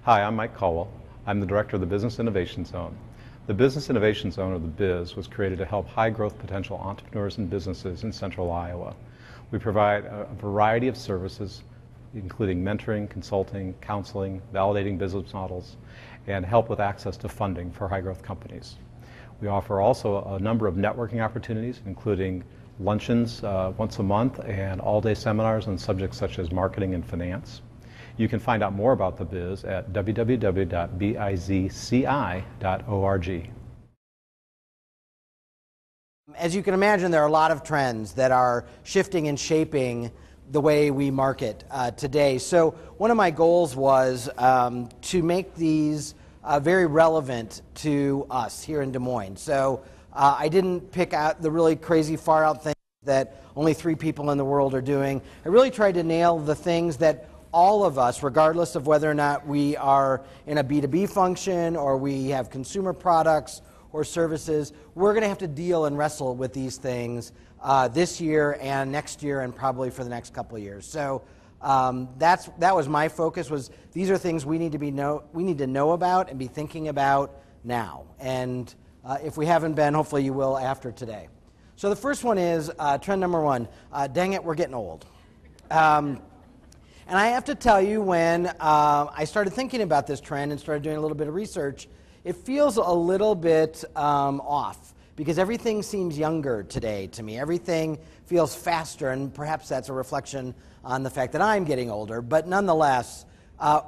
Hi, I'm Mike Caldwell. I'm the Director of the Business Innovation Zone. The Business Innovation Zone, or the BIZ, was created to help high-growth potential entrepreneurs and businesses in central Iowa. We provide a variety of services, including mentoring, consulting, counseling, validating business models, and help with access to funding for high-growth companies. We offer also a number of networking opportunities, including luncheons once a month and all-day seminars on subjects such as marketing and finance. You can find out more about the BIZ at www.bizci.org. As you can imagine, there are a lot of trends that are shifting and shaping the way we market today. So one of my goals was to make these very relevant to us here in Des Moines. So I didn't pick out the really crazy far out things that only 3 people in the world are doing. I really tried to nail the things that all of us, regardless of whether or not we are in a B2B function or we have consumer products or services, we're going to have to deal and wrestle with these things this year and next year and probably for the next couple of years. So that was my focus. Was these are things we need to know about and be thinking about now. And if we haven't been, hopefully you will after today. So the first one is trend number 1. Dang it, we're getting old. And I have to tell you, when I started thinking about this trend and started doing a little bit of research, it feels a little bit off, because everything seems younger today to me. Everything feels faster, and perhaps that's a reflection on the fact that I'm getting older. But nonetheless,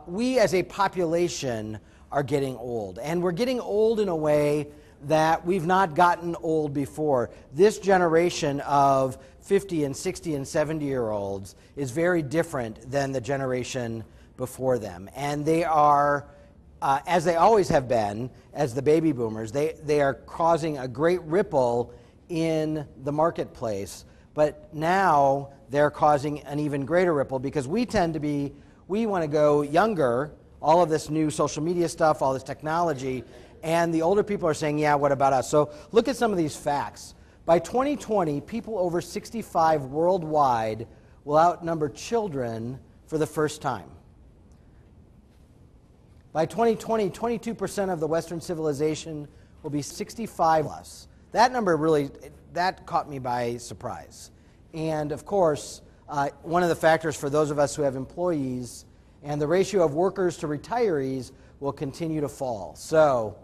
we as a population are getting old. And we're getting old in a way that we've not gotten old before. This generation of 50 and 60 and 70-year-olds is very different than the generation before them. And they are, as they always have been, as the baby boomers, they are causing a great ripple in the marketplace. But now they're causing an even greater ripple, because we want to go younger, all of this new social media stuff, all this technology, and the older people are saying, yeah, what about us? So look at some of these facts. By 2020, people over 65 worldwide will outnumber children for the first time. By 2020, 22% of the Western civilization will be 65 plus. That number that caught me by surprise. And of course, one of the factors for those of us who have employees, and the ratio of workers to retirees will continue to fall. So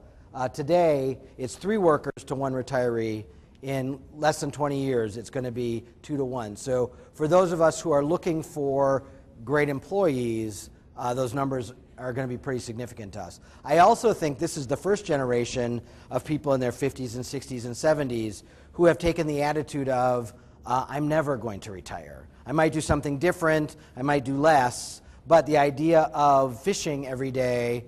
today, it's 3 workers to 1 retiree. In less than 20 years, it's going to be 2 to 1. So for those of us who are looking for great employees, those numbers are going to be pretty significant to us. I also think this is the first generation of people in their 50s and 60s and 70s who have taken the attitude of, I'm never going to retire. I might do something different, I might do less, but the idea of fishing every day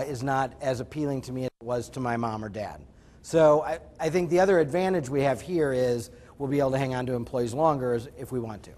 is not as appealing to me as it was to my mom or dad. So I think the other advantage we have here is we'll be able to hang on to employees longer if we want to.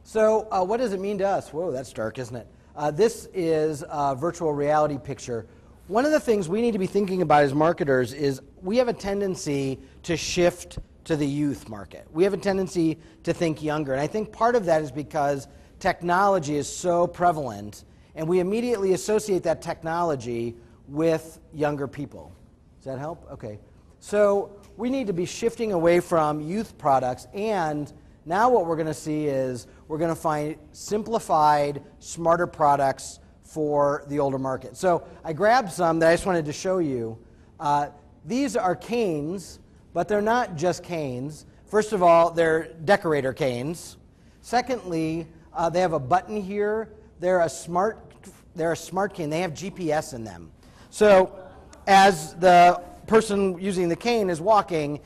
So what does it mean to us? Whoa, that's dark, isn't it? This is a virtual reality picture. One of the things we need to be thinking about as marketers is we have a tendency to shift to the youth market. We have a tendency to think younger. And I think part of that is because technology is so prevalent, and we immediately associate that technology with younger people. Does that help? Okay. So we need to be shifting away from youth products, and now what we're going to see is we're going to find simplified, smarter products for the older market. So I grabbed some that I just wanted to show you. These are canes, but they're not just canes. First of all, they're decorator canes. Secondly, they have a button here. They're a smart cane. They have GPS in them. So as the person using the cane is walking,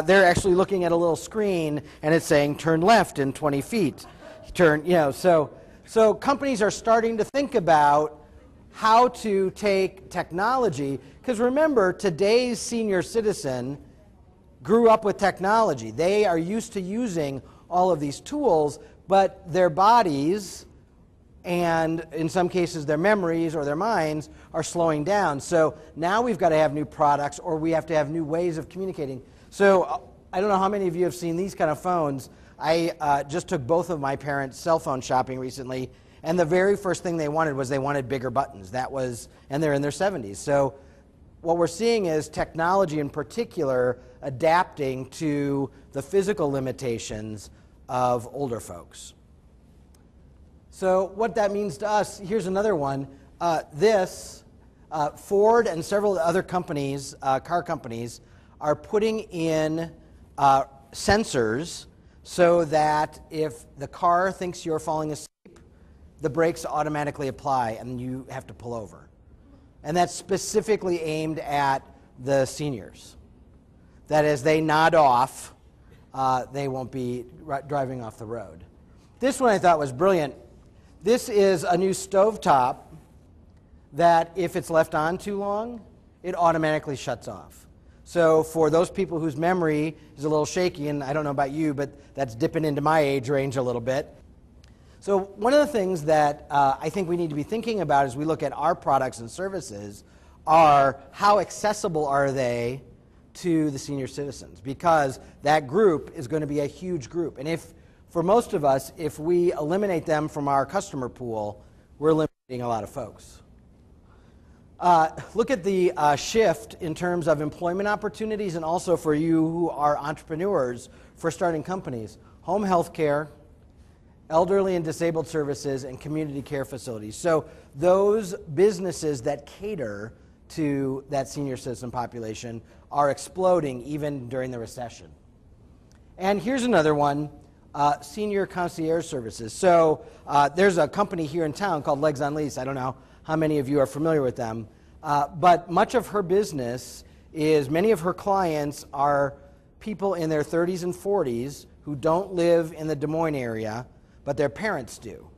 they're actually looking at a little screen, and it's saying turn left in 20 feet. So companies are starting to think about how to take technology, because remember, today's senior citizen grew up with technology. They are used to using all of these tools, but their bodies and in some cases their memories or their minds are slowing down. So now we've got to have new products, or we have to have new ways of communicating. So I don't know how many of you have seen these kind of phones. I just took both of my parents cell phone shopping recently, And the very first thing they wanted bigger buttons. And they're in their 70s. So what we're seeing is technology in particular adapting to the physical limitations of older folks. So what that means to us, here's another one. Ford and several other companies, car companies, are putting in sensors so that if the car thinks you're falling asleep, the brakes automatically apply and you have to pull over. And that's specifically aimed at the seniors. That as they nod off, they won't be driving off the road. This one I thought was brilliant. This is a new stovetop that if it's left on too long, it automatically shuts off. So for those people whose memory is a little shaky, and I don't know about you, but that's dipping into my age range a little bit. So one of the things that I think we need to be thinking about as we look at our products and services are how accessible are they to the senior citizens, because that group is going to be a huge group. And for most of us, if we eliminate them from our customer pool, we're eliminating a lot of folks. Look at the shift in terms of employment opportunities and also for you who are entrepreneurs for starting companies. Home health care, elderly and disabled services, and community care facilities. So those businesses that cater to that senior citizen population are exploding even during the recession. And here's another one, senior concierge services. So there's a company here in town called Legs on Lease. I don't know how many of you are familiar with them. But much of her business is many of her clients are people in their 30s and 40s who don't live in the Des Moines area, but their parents do.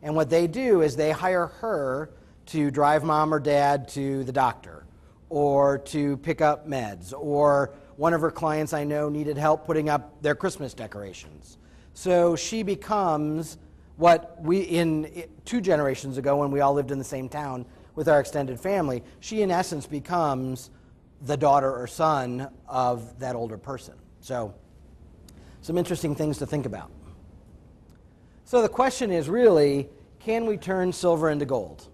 And what they do is they hire her to drive mom or dad to the doctor or to pick up meds, or one of her clients I know needed help putting up their Christmas decorations. So she becomes what in 2 generations ago when we all lived in the same town with our extended family, she in essence becomes the daughter or son of that older person. So some interesting things to think about. So the question is really, can we turn silver into gold?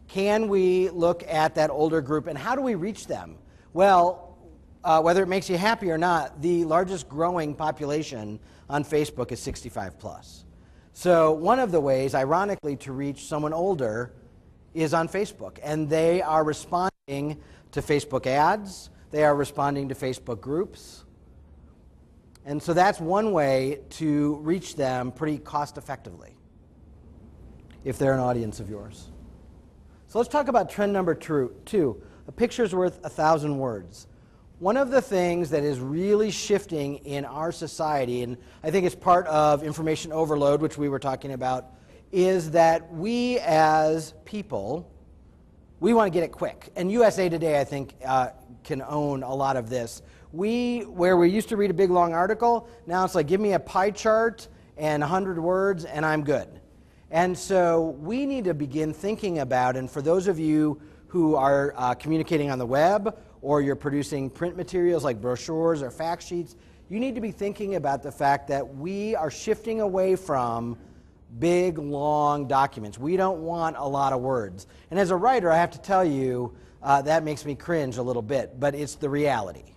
Can we look at that older group and how do we reach them? Well, whether it makes you happy or not, the largest growing population on Facebook is 65 plus. So one of the ways, ironically, to reach someone older is on Facebook. And they are responding to Facebook ads. They are responding to Facebook groups. And so that's one way to reach them pretty cost effectively, if they're an audience of yours. So let's talk about trend number 2. A picture's worth 1,000 words. One of the things that is really shifting in our society, and I think it's part of information overload, which we were talking about, is that we as people, we want to get it quick. And USA Today, I think, can own a lot of this. Where we used to read a big long article, now it's like, give me a pie chart and 100 words and I'm good. And so we need to begin thinking about, and for those of you who are communicating on the web or you're producing print materials like brochures or fact sheets, you need to be thinking about the fact that we are shifting away from big, long documents. We don't want a lot of words. And as a writer, I have to tell you, that makes me cringe a little bit, but it's the reality,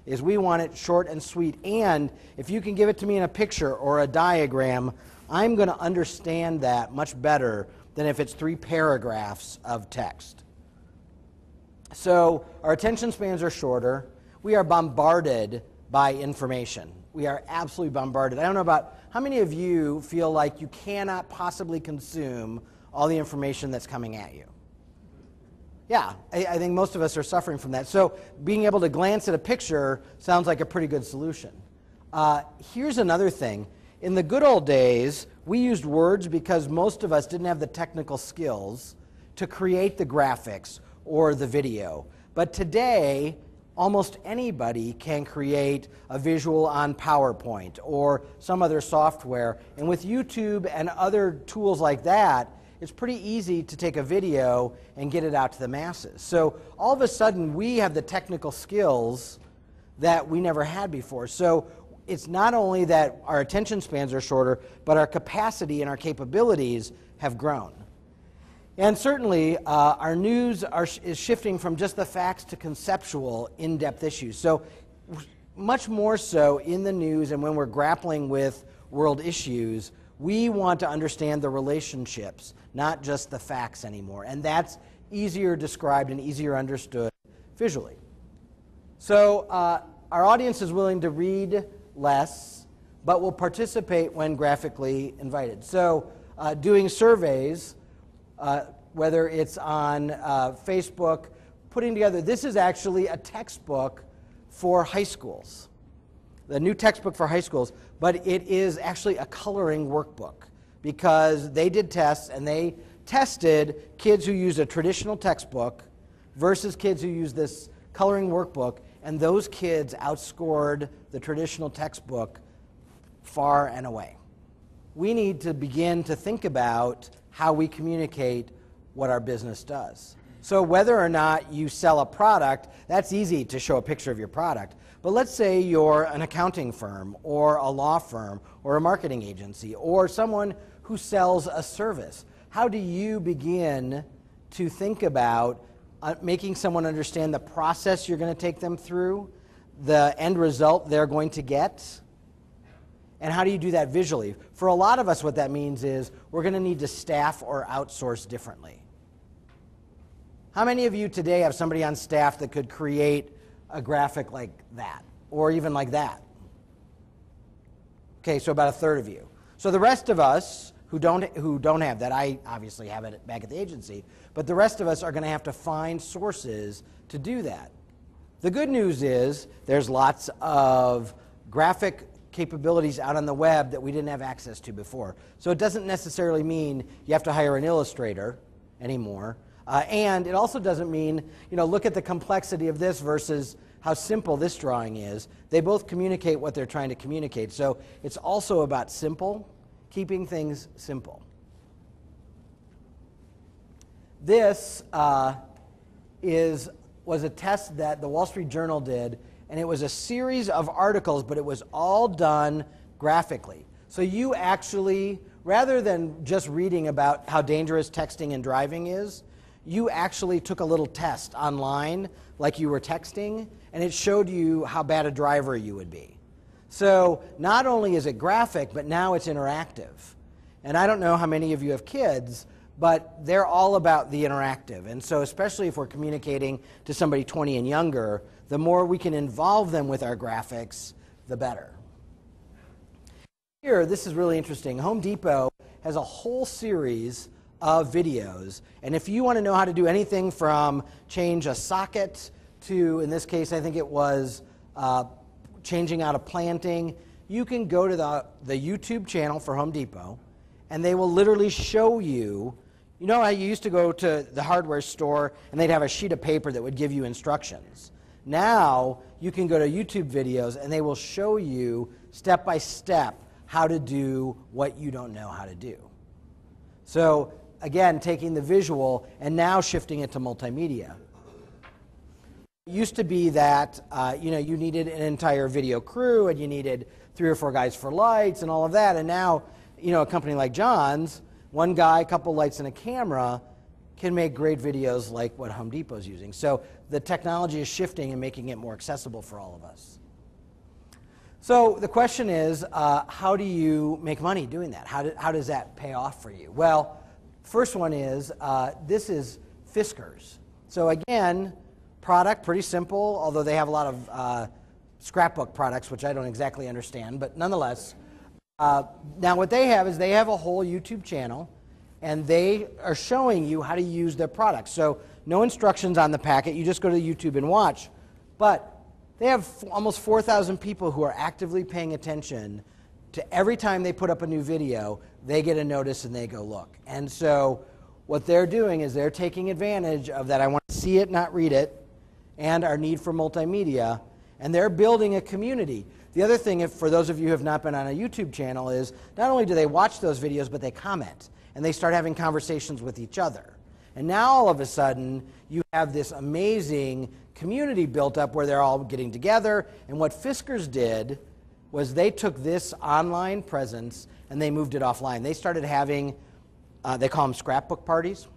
is we want it short and sweet. And if you can give it to me in a picture or a diagram, I'm going to understand that much better than if it's 3 paragraphs of text. So our attention spans are shorter. We are bombarded by information. We are absolutely bombarded. I don't know about how many of you feel like you cannot possibly consume all the information that's coming at you. Yeah, I think most of us are suffering from that. So being able to glance at a picture sounds like a pretty good solution. Here's another thing. In the good old days, we used words because most of us didn't have the technical skills to create the graphics or the video. But today, almost anybody can create a visual on PowerPoint or some other software. And with YouTube and other tools like that, it's pretty easy to take a video and get it out to the masses. So all of a sudden, we have the technical skills that we never had before. So it's not only that our attention spans are shorter, but our capacity and our capabilities have grown. And certainly, our news is shifting from just the facts to conceptual, in-depth issues. So much more so in the news and when we're grappling with world issues, we want to understand the relationships, not just the facts anymore. And that's easier described and easier understood visually. So our audience is willing to read less, but will participate when graphically invited. So doing surveys, whether it's on Facebook, putting together, this is actually a textbook for high schools, the new textbook for high schools, but it is actually a coloring workbook because they did tests and they tested kids who use a traditional textbook versus kids who use this coloring workbook, and those kids outscored the traditional textbook far and away. We need to begin to think about how we communicate what our business does. So whether or not you sell a product, that's easy to show a picture of your product. But let's say you're an accounting firm or a law firm or a marketing agency or someone who sells a service. How do you begin to think about making someone understand the process you're going to take them through, the end result they're going to get? And how do you do that visually? For a lot of us, what that means is we're going to need to staff or outsource differently. How many of you today have somebody on staff that could create a graphic like that, or even like that? Okay, so about a third of you. So the rest of us who don't have that, I obviously have it back at the agency, but the rest of us are going to have to find sources to do that. The good news is there's lots of graphic capabilities out on the web that we didn't have access to before. So it doesn't necessarily mean you have to hire an illustrator anymore. And it also doesn't mean, look at the complexity of this versus how simple this drawing is. They both communicate what they're trying to communicate. So it's also about simple, keeping things simple. This was a test that the Wall Street Journal did, and it was a series of articles, but it was all done graphically. So you actually, rather than just reading about how dangerous texting and driving is, you actually took a little test online like you were texting, and it showed you how bad a driver you would be. So not only is it graphic, but now it's interactive. And I don't know how many of you have kids, but they're all about the interactive. And so especially if we're communicating to somebody 20 and younger, the more we can involve them with our graphics, the better. Here, this is really interesting. Home Depot has a whole series of videos, and if you want to know how to do anything from change a socket to, in this case, I think it was changing out a planting, you can go to the YouTube channel for Home Depot, and they will literally show you. You know how you used to go to the hardware store and they'd have a sheet of paper that would give you instructions? Now you can go to YouTube videos and they will show you step by step how to do what you don't know how to do. So again, taking the visual and now shifting it to multimedia. It used to be that you needed an entire video crew and you needed 3 or 4 guys for lights and all of that, and now a company like John's, one guy, a couple lights and a camera can make great videos like what Home Depot's using. So the technology is shifting and making it more accessible for all of us. So the question is, how do you make money doing that? How does that pay off for you? Well, first one is, this is Fiskars. So again, product, pretty simple, although they have a lot of scrapbook products, which I don't exactly understand, but nonetheless. Now what they have is they have a whole YouTube channel, and they are showing you how to use their products. So no instructions on the packet, you just go to YouTube and watch. But they have almost 4,000 people who are actively paying attention to every time they put up a new video, they get a notice and they go look. And so what they're doing is they're taking advantage of that I want to see it, not read it, and our need for multimedia, and they're building a community. The other thing, for those of you who have not been on a YouTube channel, is not only do they watch those videos, but they comment, and they start having conversations with each other. And now all of a sudden, you have this amazing community built up where they're all getting together, and what Fiskars did was they took this online presence and they moved it offline. They started having, they call them scrapbook parties.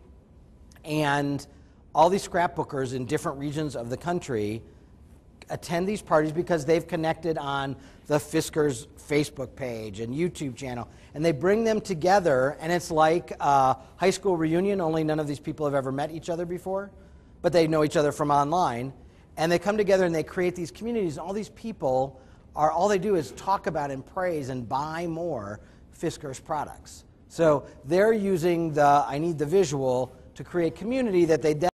And all these scrapbookers in different regions of the country attend these parties because they've connected on the Fiskars Facebook page and YouTube channel, and they bring them together, and it's like a high school reunion, only none of these people have ever met each other before, but they know each other from online, and they come together and they create these communities, and all these people are, all they do is talk about and praise and buy more Fiskars products. So they're using the I need the visual to create community that they then